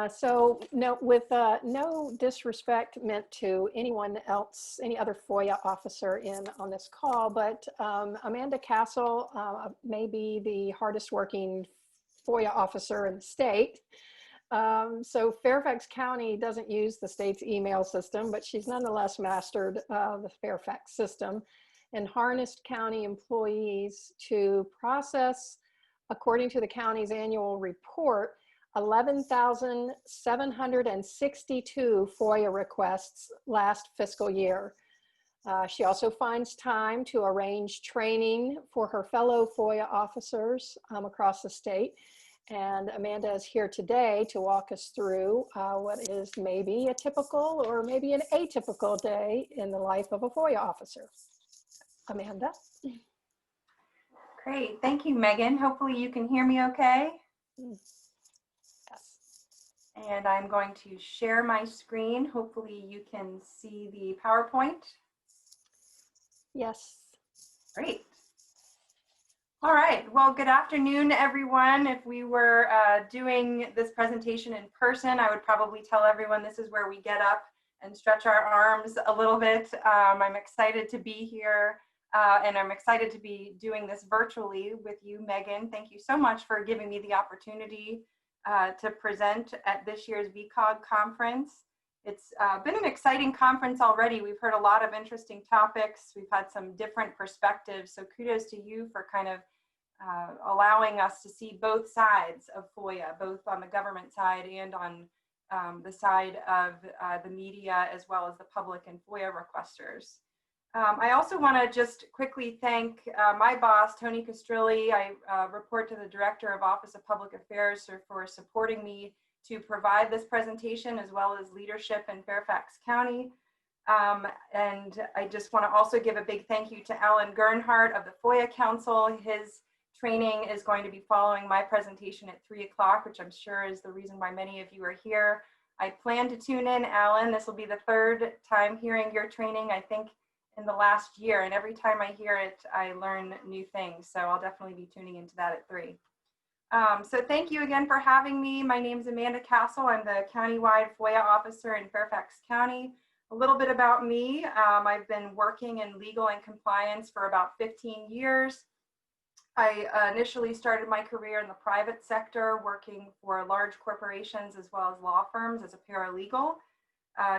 So no, with no disrespect meant to anyone else, any other FOIA officer in on this call, but Amanda Kastl may be the hardest working FOIA officer in the state. So Fairfax County doesn't use the state's email system, but she's nonetheless mastered the Fairfax system and harnessed county employees to process, according to the county's annual report, 11,762 FOIA requests last fiscal year. She also finds time to arrange training for her fellow FOIA officers across the state. And Amanda is here today to walk us through what is maybe a typical or maybe an atypical day in the life of a FOIA officer. Amanda? Great, thank you, Megan. Hopefully you can hear me okay. Yes. And I'm going to share my screen. Hopefully you can see the PowerPoint. Yes. Great. All right, well, good afternoon, everyone. If we were doing this presentation in person, I would probably tell everyone this is where we get up and stretch our arms a little bit. I'm excited to be here, and I'm excited to be doing this virtually with you, Megan. Thank you so much for giving me the opportunity to present at this year's VCOG conference. It's been an exciting conference already. We've heard a lot of interesting topics. We've had some different perspectives. So kudos to you for kind of allowing us to see both sides of FOIA, both on the government side and on the side of the media, as well as the public and FOIA requesters. I also want to just quickly thank my boss, Tony Castrilli. I report to the Director of Office of Public Affairs for supporting me to provide this presentation, as well as leadership in Fairfax County. And I just want to also give a big thank you to Alan Gernhardt of the FOIA Council. His training is going to be following my presentation at 3 o'clock, which I'm sure is the reason why many of you are here. I plan to tune in, Alan. This will be the third time hearing your training, I think, in the last year. And every time I hear it, I learn new things. So I'll definitely be tuning into that at 3. So thank you again for having me. My name is Amanda Kastl. I'm the Countywide FOIA officer in Fairfax County. A little bit about me. I've been working in legal and compliance for about 15 years. I initially started my career in the private sector, working for large corporations as well as law firms as a paralegal.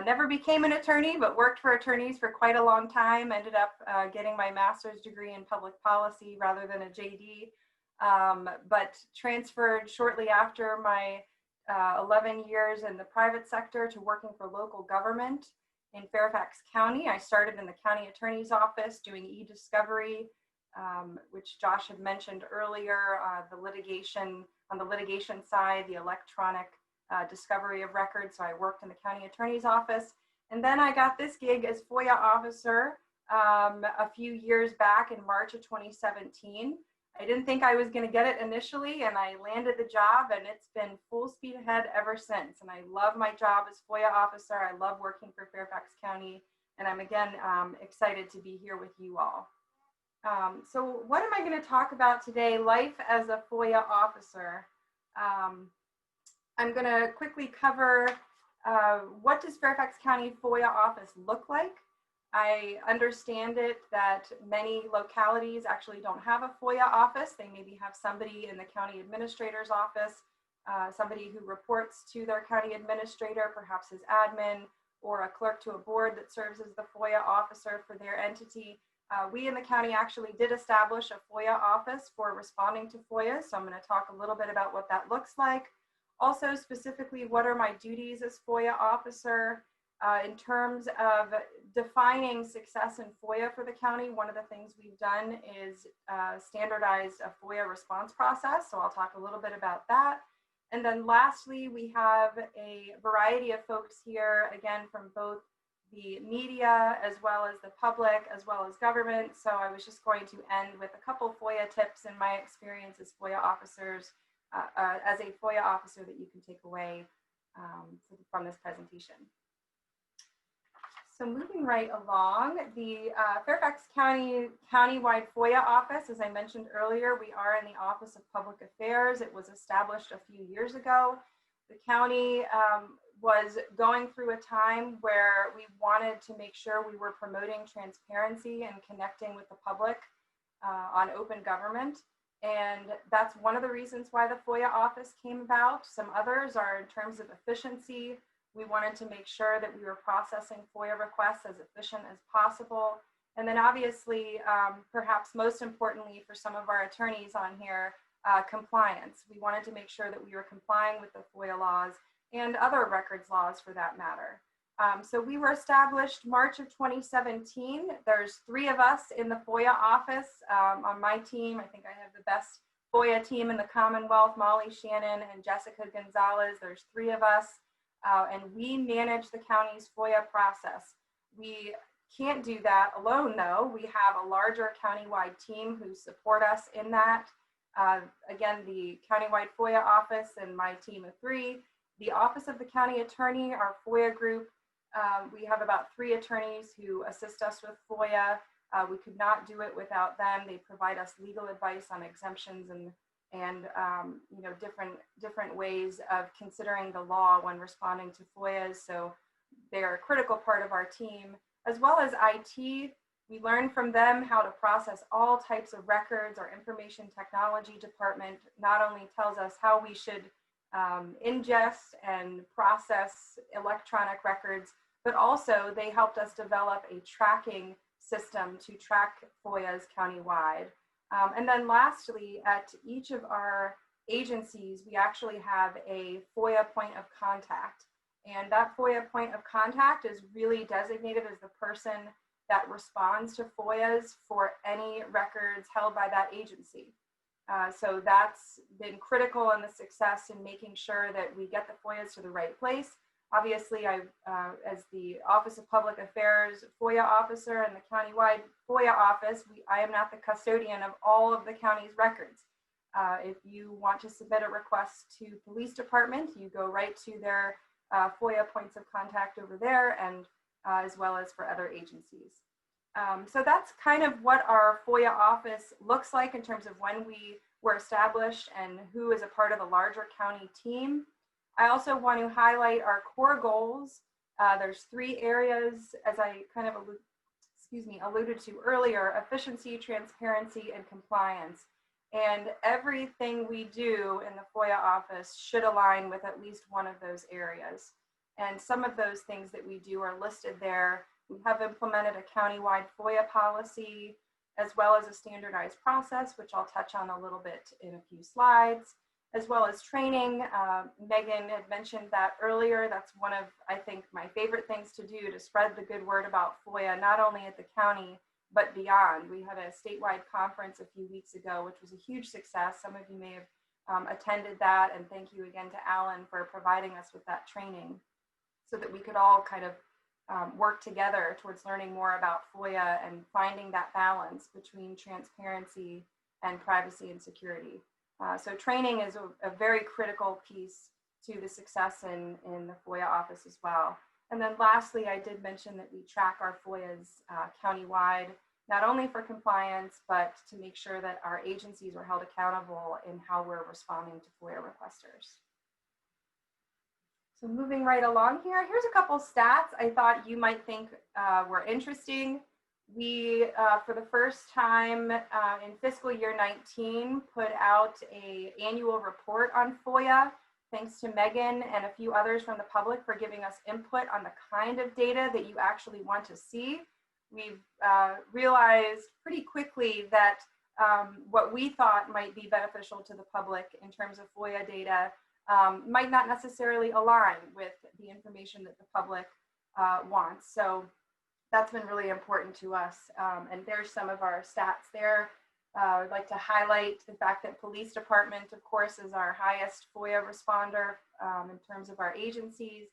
Never became an attorney, but worked for attorneys for quite a long time. Ended up getting my master's degree in public policy rather than a JD. But transferred shortly after my 11 years in the private sector to working for local government in Fairfax County. I started in the county attorney's office doing e-discovery, which Josh had mentioned earlier, on the litigation side, the electronic discovery of records. So I worked in the county attorney's office. And then I got this gig as FOIA officer a few years back in March of 2017. I didn't think I was going to get it initially, and I landed the job, and it's been full speed ahead ever since. And I love my job as FOIA officer. I love working for Fairfax County, and I'm again excited to be here with you all. So what am I going to talk about today? Life as a FOIA officer. I'm going to quickly cover what does Fairfax County FOIA office look like. I understand it that many localities actually don't have a FOIA office. They maybe have somebody in the county administrator's office, somebody who reports to their county administrator, perhaps his admin, or a clerk to a board that serves as the FOIA officer for their entity. We in the county actually did establish a FOIA office for responding to FOIA, so I'm going to talk a little bit about what that looks like. Also, specifically, what are my duties as FOIA officer? In terms of defining success in FOIA for the county, one of the things we've done is standardize a FOIA response process. So I'll talk a little bit about that. And then lastly, we have a variety of folks here, again, from both the media as well as the public, as well as government. So I was just going to end with a couple FOIA tips in my experience as FOIA officers, as a FOIA officer that you can take away from this presentation. So moving right along, the Fairfax County Countywide FOIA office, as I mentioned earlier, we are in the Office of Public Affairs. It was established a few years ago. The county was going through a time where we wanted to make sure we were promoting transparency and connecting with the public on open government. And that's one of the reasons why the FOIA office came about. Some others are in terms of efficiency. We wanted to make sure that we were processing FOIA requests as efficient as possible. And then obviously, perhaps most importantly for some of our attorneys on here, compliance. We wanted to make sure that we were complying with the FOIA laws and other records laws for that matter. So we were established March of 2017. There's 3 of us in the FOIA office. On my team, I think I have the best FOIA team in the Commonwealth, Molly Shannon and Jessica Gonzalez. There's 3 of us, and we manage the county's FOIA process. We can't do that alone though. We have a larger countywide team who support us in that. Again, the Countywide FOIA office and my team of 3, the Office of the County Attorney, our FOIA group. We have about 3 attorneys who assist us with FOIA. We could not do it without them. They provide us legal advice on exemptions and you know, different ways of considering the law when responding to FOIAs. So they're a critical part of our team, as well as IT. We learn from them how to process all types of records. Our information technology department not only tells us how we should ingest and process electronic records, but also they helped us develop a tracking system to track FOIAs countywide. And then lastly, at each of our agencies, we actually have a FOIA point of contact. And that FOIA point of contact is really designated as the person that responds to FOIAs for any records held by that agency. So that's been critical in the success in making sure that we get the FOIAs to the right place. Obviously, as the Office of Public Affairs FOIA officer and the Countywide FOIA office, I am not the custodian of all of the county's records. If you want to submit a request to police department, you go right to their FOIA points of contact over there, and as well as for other agencies. So that's kind of what our FOIA office looks like in terms of when we were established and who is a part of the larger county team. I also want to highlight our core goals. There's 3 areas, as I kind of alluded to earlier: efficiency, transparency, and compliance. And everything we do in the FOIA office should align with at least one of those areas. And some of those things that we do are listed there. We have implemented a countywide FOIA policy, as well as a standardized process, which I'll touch on a little bit in a few slides, as well as training. Megan had mentioned that earlier. That's one of, I think, my favorite things to do, to spread the good word about FOIA, not only at the county, but beyond. We had a statewide conference a few weeks ago, which was a huge success. Some of you may have attended that, and thank you again to Alan for providing us with that training so that we could all kind of work together towards learning more about FOIA and finding that balance between transparency and privacy and security. So training is a very critical piece to the success in the FOIA office as well. And then lastly, I did mention that we track our FOIAs countywide, not only for compliance, but to make sure that our agencies are held accountable in how we're responding to FOIA requesters. So moving right along here, here's a couple stats I thought you might think were interesting. We, for the first time in fiscal year 19, put out an annual report on FOIA. Thanks to Megan and a few others from the public for giving us input on the kind of data that you actually want to see. We've realized pretty quickly that what we thought might be beneficial to the public in terms of FOIA data might not necessarily align with the information that the public wants. So that's been really important to us. And there's some of our stats there. I'd like to highlight the fact that police department, of course, is our highest FOIA responder in terms of our agencies.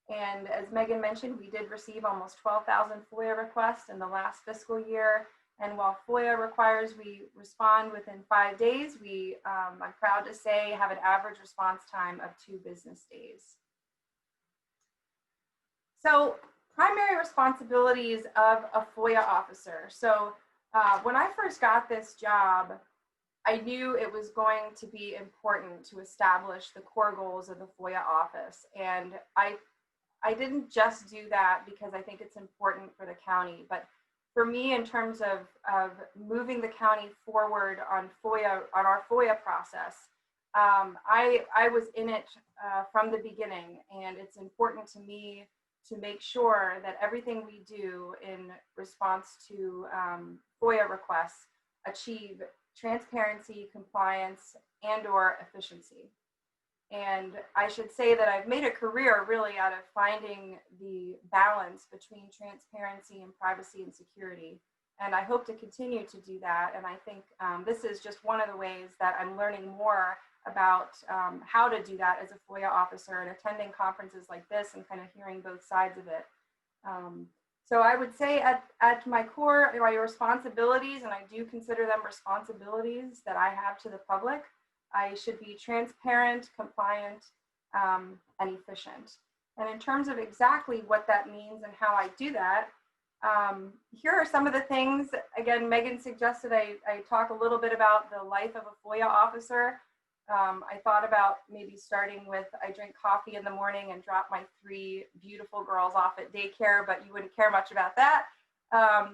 And as Megan mentioned, we did receive almost 12,000 FOIA requests in the last fiscal year. And while FOIA requires we respond within 5 days, we, I'm proud to say, have an average response time of 2 business days. So primary responsibilities of a FOIA officer. So when I first got this job, I knew it was going to be important to establish the core goals of the FOIA office. And I didn't just do that because I think it's important for the county, but for me, in terms of moving the county forward on FOIA, on our FOIA process, I was in it from the beginning, and it's important to me to make sure that everything we do in response to FOIA requests achieve transparency, compliance, and/or efficiency. And I should say that I've made a career really out of finding the balance between transparency and privacy and security. And I hope to continue to do that. And I think this is just one of the ways that I'm learning more about how to do that as a FOIA officer, and attending conferences like this and kind of hearing both sides of it. So I would say at my core, my responsibilities, and I do consider them responsibilities that I have to the public, I should be transparent, compliant, and efficient. And in terms of exactly what that means and how I do that, here are some of the things. Again, Megan suggested I talk a little bit about the life of a FOIA officer. I thought about maybe starting with, I drink coffee in the morning and drop my 3 beautiful girls off at daycare, but you wouldn't care much about that.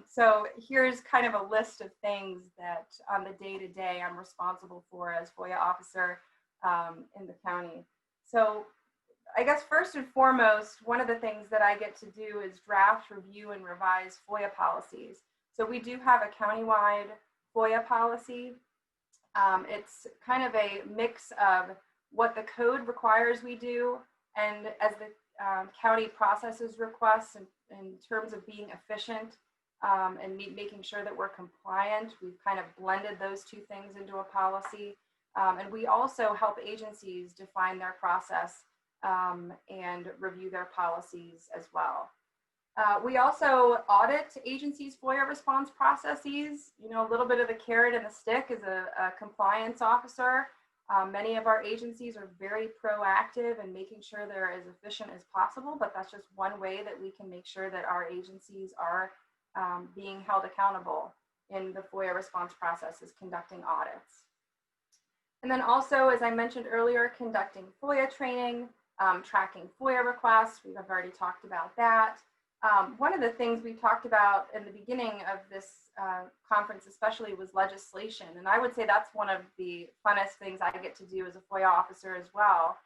So here's kind of a list of things that on the day-to-day I'm responsible for as FOIA officer in the county. So I guess first and foremost, one of the things that I get to do is draft, review, and revise FOIA policies. So we do have a countywide FOIA policy. It's kind of a mix of what the code requires we do, and as the county processes requests in terms of being efficient and making sure that we're compliant. We've kind of blended those two things into a policy. And we also help agencies define their process and review their policies as well. We also audit agencies' FOIA response processes. You know, a little bit of the carrot and the stick as a compliance officer. Many of our agencies are very proactive in making sure they're as efficient as possible, but that's just one way that we can make sure that our agencies are being held accountable in the FOIA response process, is conducting audits. And then also, as I mentioned earlier, conducting FOIA training, tracking FOIA requests. We've already talked about that. One of the things we talked about in the beginning of this conference especially was legislation. And I would say that's one of the funnest things I get to do as a FOIA officer as well.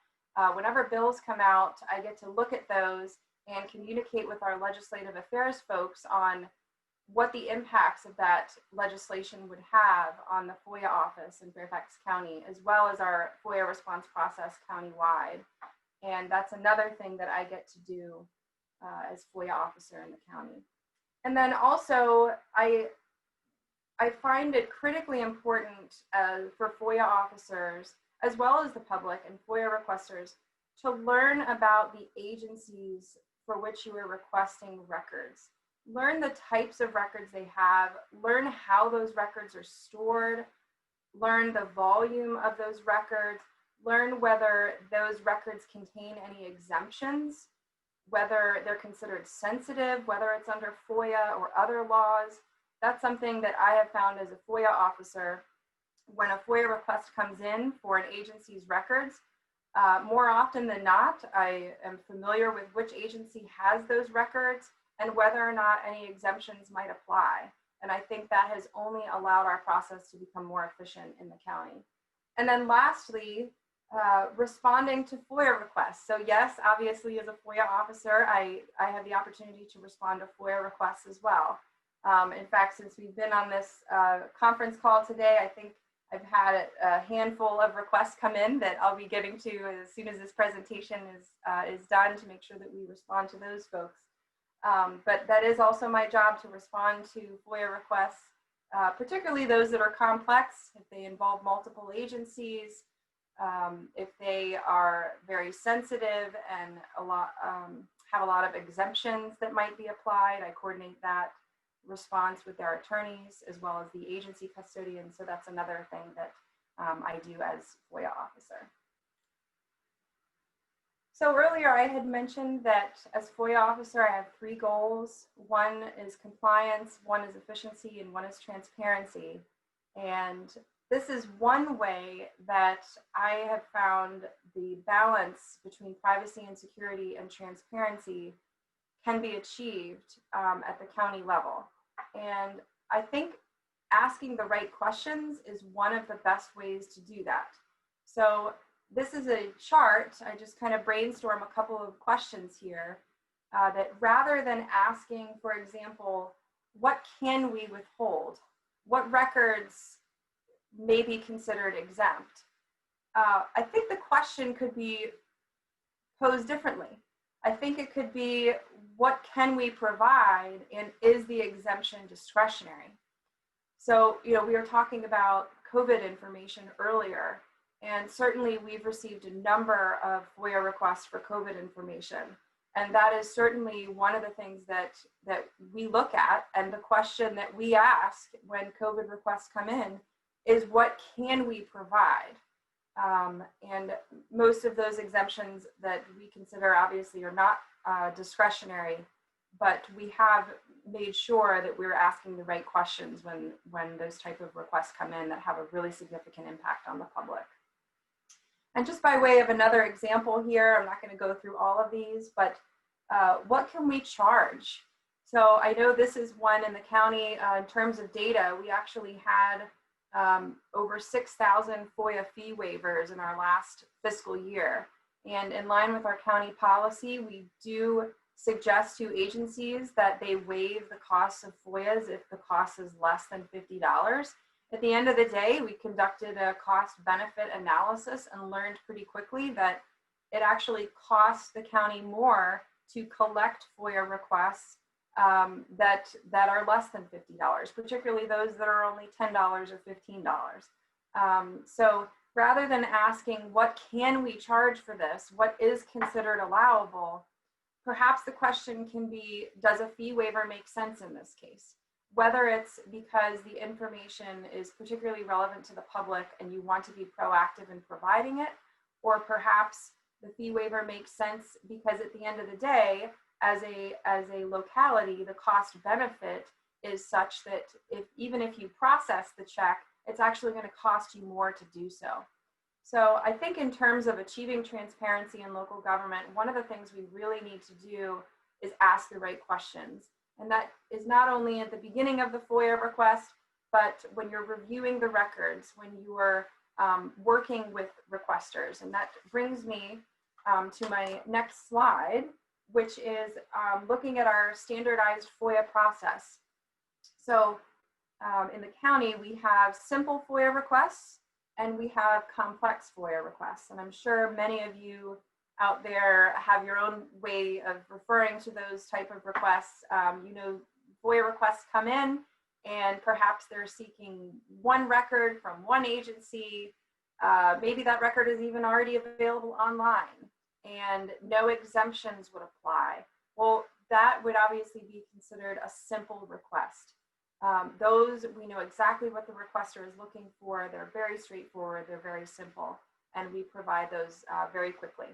Whenever bills come out, I get to look at those and communicate with our legislative affairs folks on what the impacts of that legislation would have on the FOIA office in Fairfax County, as well as our FOIA response process countywide. And that's another thing that I get to do as FOIA officer in the county. And then also, I find it critically important for FOIA officers, as well as the public and FOIA requesters, to learn about the agencies for which you are requesting records. Learn the types of records they have, learn how those records are stored, learn the volume of those records, learn whether those records contain any exemptions, whether they're considered sensitive, whether it's under FOIA or other laws. That's something that I have found as a FOIA officer. When a FOIA request comes in for an agency's records, more often than not, I am familiar with which agency has those records and whether or not any exemptions might apply. And I think that has only allowed our process to become more efficient in the county. And then lastly, responding to FOIA requests. So yes, obviously as a FOIA officer, I have the opportunity to respond to FOIA requests as well. In fact, since we've been on this conference call today, I think I've had a handful of requests come in that I'll be getting to as soon as this presentation is done, to make sure that we respond to those folks. But that is also my job, to respond to FOIA requests, particularly those that are complex, if they involve multiple agencies, if they are very sensitive and have a lot of exemptions that might be applied. I coordinate that response with our attorneys as well as the agency custodian. So that's another thing that I do as FOIA officer. So earlier I had mentioned that as FOIA officer, I have 3 goals. One is compliance, one is efficiency, and one is transparency. And this is one way that I have found the balance between privacy and security and transparency can be achieved at the county level. And I think asking the right questions is one of the best ways to do that. So this is a chart. I just kind of brainstorm a couple of questions here that rather than asking, for example, what can we withhold? What records may be considered exempt? I think the question could be posed differently. I think it could be, what can we provide, and is the exemption discretionary? So, we were talking about COVID information earlier, and certainly we've received a number of FOIA requests for COVID information. And that is certainly one of the things that we look at. And the question that we ask when COVID requests come in is, what can we provide? And most of those exemptions that we consider obviously are not discretionary, but we have made sure that we're asking the right questions when those type of requests come in that have a really significant impact on the public. And just by way of another example here, I'm not going to go through all of these, but what can we charge? So I know this is one in the county. In terms of data, we actually had over 6,000 FOIA fee waivers in our last fiscal year. And in line with our county policy, we do suggest to agencies that they waive the cost of FOIAs if the cost is less than $50. At the end of the day, we conducted a cost-benefit analysis and learned pretty quickly that it actually costs the county more to collect FOIA requests that are less than $50, particularly those that are only $10 or $15. So rather than asking, what can we charge for this? What is considered allowable? Perhaps the question can be, does a fee waiver make sense in this case? Whether it's because the information is particularly relevant to the public and you want to be proactive in providing it, or perhaps the fee waiver makes sense because at the end of the day, as a locality, the cost benefit is such that even if you process the check, it's actually going to cost you more to do so. So I think in terms of achieving transparency in local government, one of the things we really need to do is ask the right questions. And that is not only at the beginning of the FOIA request, but when you're reviewing the records, when you are working with requesters. And that brings me to my next slide, which is looking at our standardized FOIA process. So in the county, we have simple FOIA requests and we have complex FOIA requests. And I'm sure many of you out there have your own way of referring to those type of requests. FOIA requests come in and perhaps they're seeking one record from one agency. Maybe that record is even already available online and no exemptions would apply. Well, that would obviously be considered a simple request. Those, we know exactly what the requester is looking for. They're very straightforward, they're very simple, and we provide those very quickly.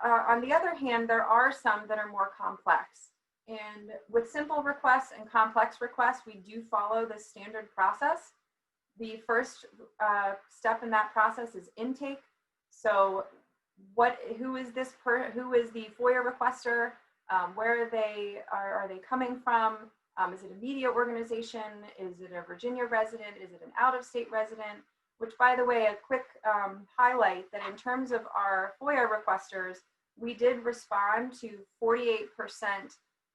On the other hand, there are some that are more complex. And with simple requests and complex requests, we do follow the standard process. The first step in that process is intake. So who is the FOIA requester? Where are they coming from? Is it a media organization? Is it a Virginia resident? Is it an out-of-state resident? Which, by the way, a quick highlight that in terms of our FOIA requesters, we did respond to 48%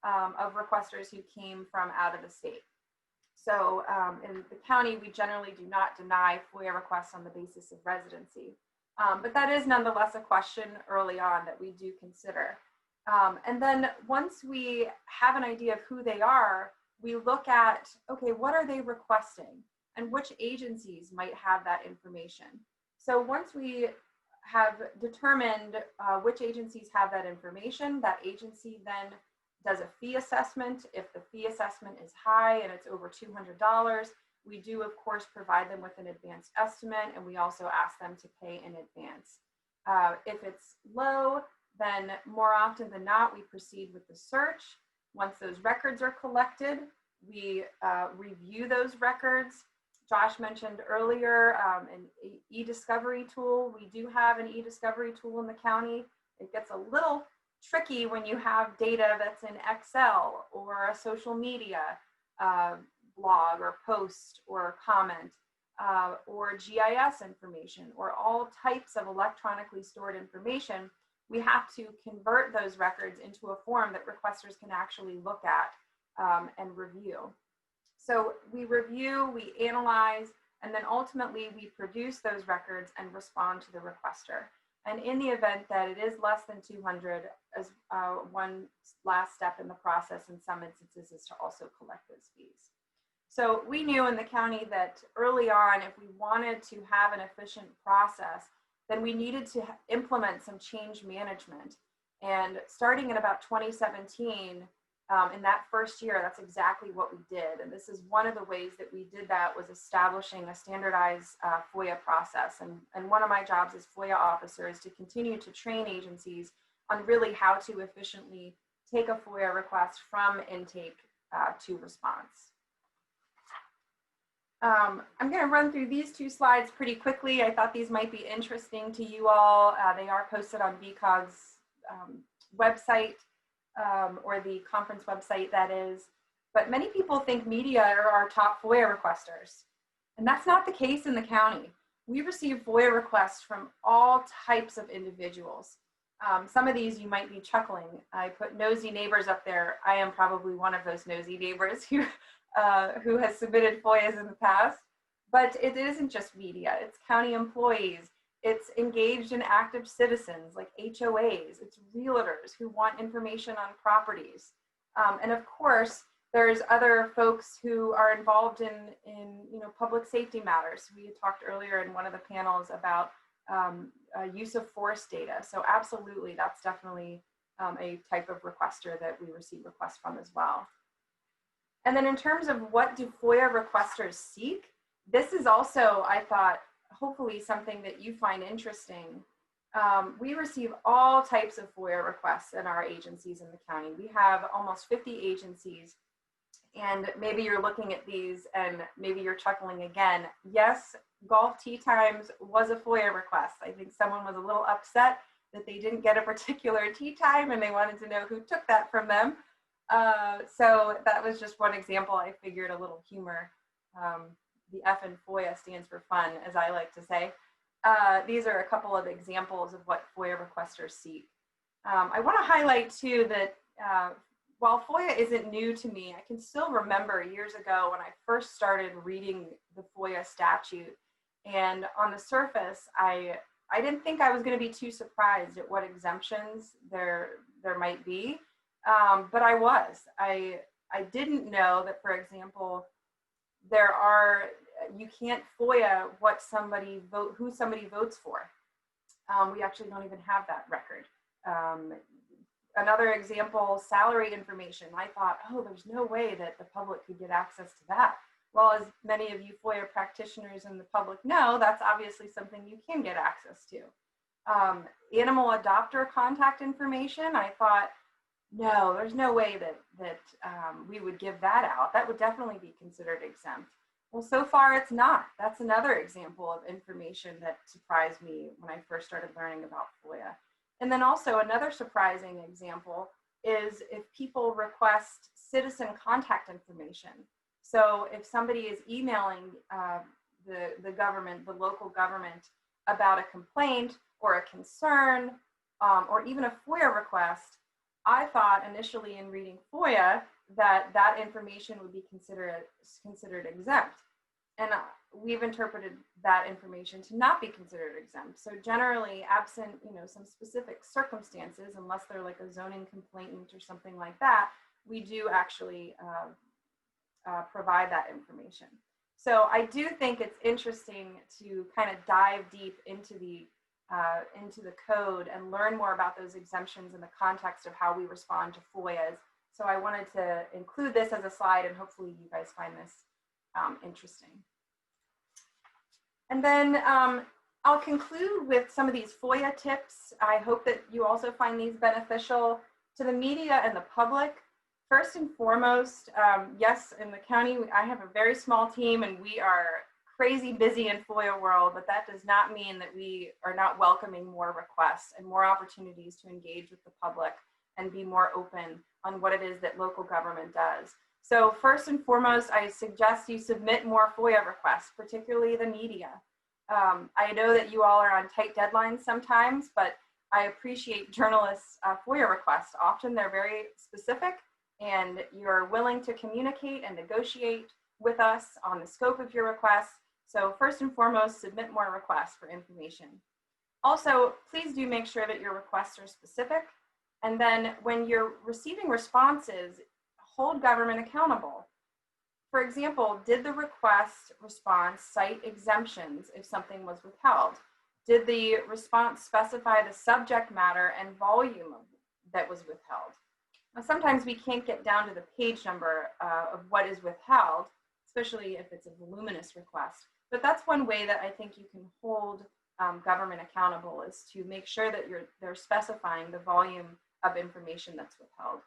of requesters who came from out of the state. So in the county, we generally do not deny FOIA requests on the basis of residency. But that is nonetheless a question early on that we do consider. And then once we have an idea of who they are, we look at, okay, what are they requesting and which agencies might have that information. So once we have determined which agencies have that information, that agency then does a fee assessment. If the fee assessment is high and it's over $200, we do of course provide them with an advanced estimate, and we also ask them to pay in advance. If it's low, then more often than not, we proceed with the search. Once those records are collected, we review those records, Josh mentioned earlier, an e-discovery tool. We do have an e-discovery tool in the county. It gets a little tricky when you have data that's in Excel or a social media blog or post or comment or GIS information or all types of electronically stored information. We have to convert those records into a form that requesters can actually look at and review. So we review, we analyze, and then ultimately we produce those records and respond to the requester. And in the event that it is less than 200, as one last step in the process in some instances is to also collect those fees. So we knew in the county that early on, if we wanted to have an efficient process, then we needed to implement some change management. And starting in about 2017, in that first year, that's exactly what we did. And this is one of the ways that we did that was establishing a standardized FOIA process. And one of my jobs as FOIA officer is to continue to train agencies on really how to efficiently take a FOIA request from intake to response. I'm going to run through these two slides pretty quickly. I thought these might be interesting to you all. They are posted on VCOG's website. Or the conference website, that is. But many people think media are our top FOIA requesters. And that's not the case in the county. We receive FOIA requests from all types of individuals. Some of these you might be chuckling. I put nosy neighbors up there. I am probably one of those nosy neighbors who has submitted FOIAs in the past. But it isn't just media, it's county employees. It's engaged and active citizens like HOAs, it's realtors who want information on properties. And of course, there's other folks who are involved in public safety matters. We had talked earlier in one of the panels about use of force data. So absolutely, that's definitely a type of requester that we receive requests from as well. And then in terms of what do FOIA requesters seek, this is also, I thought, hopefully something that you find interesting. We receive all types of FOIA requests in our agencies in the county. We have almost 50 agencies, and maybe you're looking at these and maybe you're chuckling again. Yes, golf tee times was a FOIA request. I think someone was a little upset that they didn't get a particular tee time and they wanted to know who took that from them. So that was just one example. I figured a little humor. The F in FOIA stands for fun, as I like to say. These are a couple of examples of what FOIA requesters seek. I want to highlight too that while FOIA isn't new to me, I can still remember years ago when I first started reading the FOIA statute. And on the surface, I didn't think I was going to be too surprised at what exemptions there might be, but I was. I didn't know that, for example, you can't FOIA who somebody votes for. We actually don't even have that record. Another example, salary information. I thought, oh, there's no way that the public could get access to that. Well, as many of you FOIA practitioners in the public know, that's obviously something you can get access to. Animal adopter contact information. I thought, no, there's no way that we would give that out. That would definitely be considered exempt. Well, so far it's not. That's another example of information that surprised me when I first started learning about FOIA. And then also another surprising example is if people request citizen contact information. So if somebody is emailing the government, the local government, about a complaint or a concern or even a FOIA request, I thought initially in reading FOIA that information would be considered exempt. And we've interpreted that information to not be considered exempt. So generally, absent some specific circumstances, unless they're like a zoning complainant or something like that, we do actually provide that information. So I do think it's interesting to kind of dive deep into the code and learn more about those exemptions in the context of how we respond to FOIAs. So I wanted to include this as a slide, and hopefully you guys find this interesting. And then I'll conclude with some of these FOIA tips. I hope that you also find these beneficial to the media and the public. First and foremost, yes, in the county, I have a very small team and we are crazy busy in FOIA world, but that does not mean that we are not welcoming more requests and more opportunities to engage with the public and be more open on what it is that local government does. So first and foremost, I suggest you submit more FOIA requests, particularly the media. I know that you all are on tight deadlines sometimes, but I appreciate journalists' FOIA requests. Often they're very specific, and you're willing to communicate and negotiate with us on the scope of your requests. So first and foremost, submit more requests for information. Also, please do make sure that your requests are specific. And then when you're receiving responses, hold government accountable. For example, did the request response cite exemptions if something was withheld? Did the response specify the subject matter and volume that was withheld? Now, sometimes we can't get down to the page number of what is withheld, especially if it's a voluminous request. But that's one way that I think you can hold government accountable, is to make sure that they're specifying the volume of information that's withheld.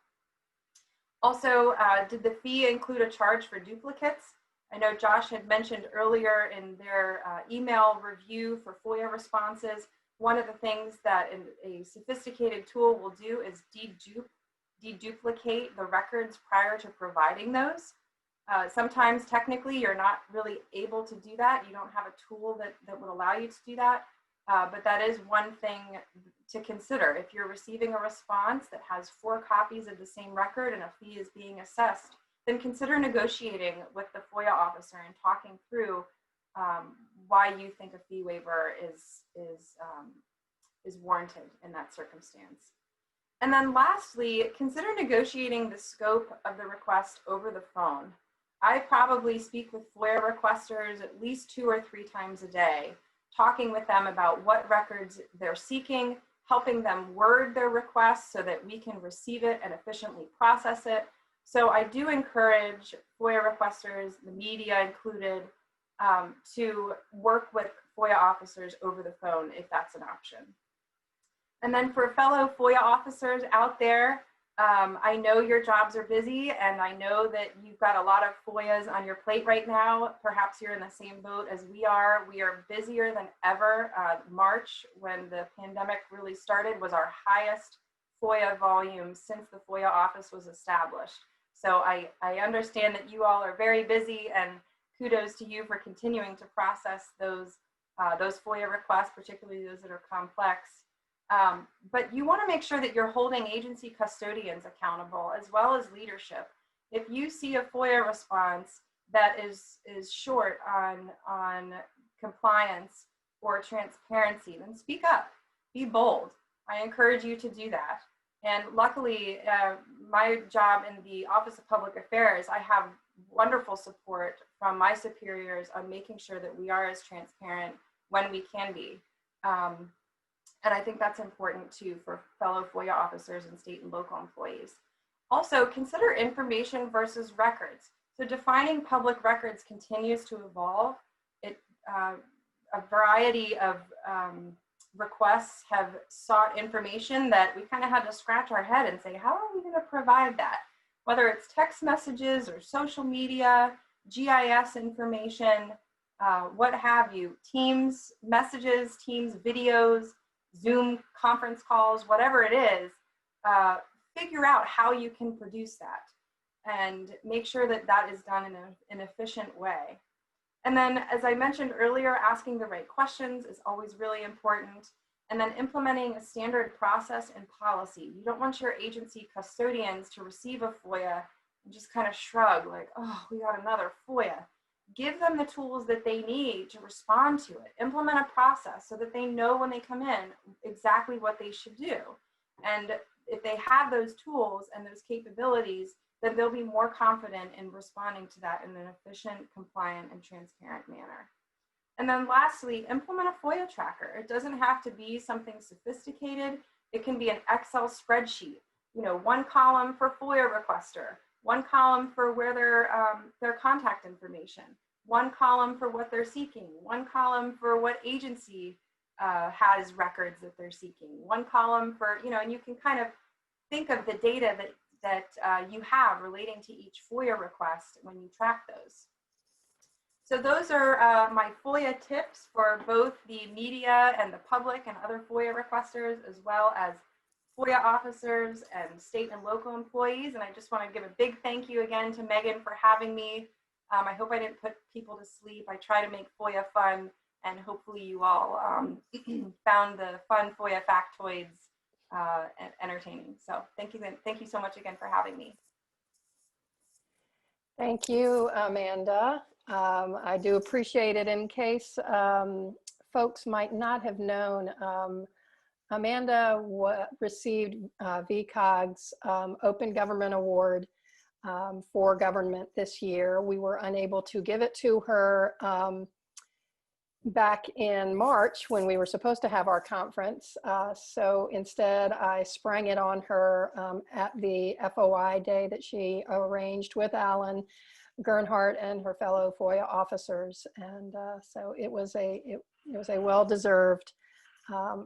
Also, did the fee include a charge for duplicates? I know Josh had mentioned earlier in their email review for FOIA responses, one of the things that a sophisticated tool will do is deduplicate the records prior to providing those. Sometimes technically you're not really able to do that. You don't have a tool that would allow you to do that. But that is one thing to consider. If you're receiving a response that has 4 copies of the same record and a fee is being assessed, then consider negotiating with the FOIA officer and talking through why you think a fee waiver is warranted in that circumstance. And then lastly, consider negotiating the scope of the request over the phone. I probably speak with FOIA requesters at least 2 or 3 times a day, talking with them about what records they're seeking, helping them word their requests so that we can receive it and efficiently process it. So I do encourage FOIA requesters, the media included, to work with FOIA officers over the phone if that's an option. And then for fellow FOIA officers out there, I know your jobs are busy, and I know that you've got a lot of FOIAs on your plate right now. Perhaps you're in the same boat as we are. We are busier than ever. March, when the pandemic really started, was our highest FOIA volume since the FOIA office was established. So I understand that you all are very busy, and kudos to you for continuing to process those FOIA requests, particularly those that are complex. But you want to make sure that you're holding agency custodians accountable, as well as leadership. If you see a FOIA response that is short on compliance or transparency, then speak up, be bold. I encourage you to do that. And luckily, my job in the Office of Public Affairs, I have wonderful support from my superiors on making sure that we are as transparent when we can be. And I think that's important too for fellow FOIA officers and state and local employees. Also, consider information versus records. So defining public records continues to evolve. A variety of requests have sought information that we kind of had to scratch our head and say, how are we going to provide that? Whether it's text messages or social media, GIS information, what have you, Teams messages, Teams videos, Zoom conference calls, whatever it is, figure out how you can produce that and make sure that that is done in an efficient way. And then, as I mentioned earlier, asking the right questions is always really important. And then implementing a standard process and policy. You don't want your agency custodians to receive a FOIA and just kind of shrug like, oh, we got another FOIA. Give them the tools that they need to respond to it. Implement a process so that they know when they come in exactly what they should do. And if they have those tools and those capabilities, then they'll be more confident in responding to that in an efficient, compliant, and transparent manner. And then lastly, implement a FOIA tracker. It doesn't have to be something sophisticated. It can be an Excel spreadsheet, one column for FOIA requester, one column for where their contact information, one column for what they're seeking, one column for what agency has records that they're seeking, one column for, and you can kind of think of the data that you have relating to each FOIA request when you track those. So those are my FOIA tips for both the media and the public and other FOIA requesters, as well as FOIA officers and state and local employees. And I just want to give a big thank you again to Megan for having me. I hope I didn't put people to sleep. I try to make FOIA fun, and hopefully you all found the fun FOIA factoids entertaining. So thank you so much again for having me. Thank you, Amanda. I do appreciate it. In case folks might not have known, Amanda received VCOG's Open Government Award for government this year. We were unable to give it to her back in March when we were supposed to have our conference. So instead I sprang it on her at the FOI day that she arranged with Alan Gernhardt and her fellow FOIA officers. And so it was a well-deserved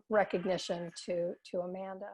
recognition to Amanda.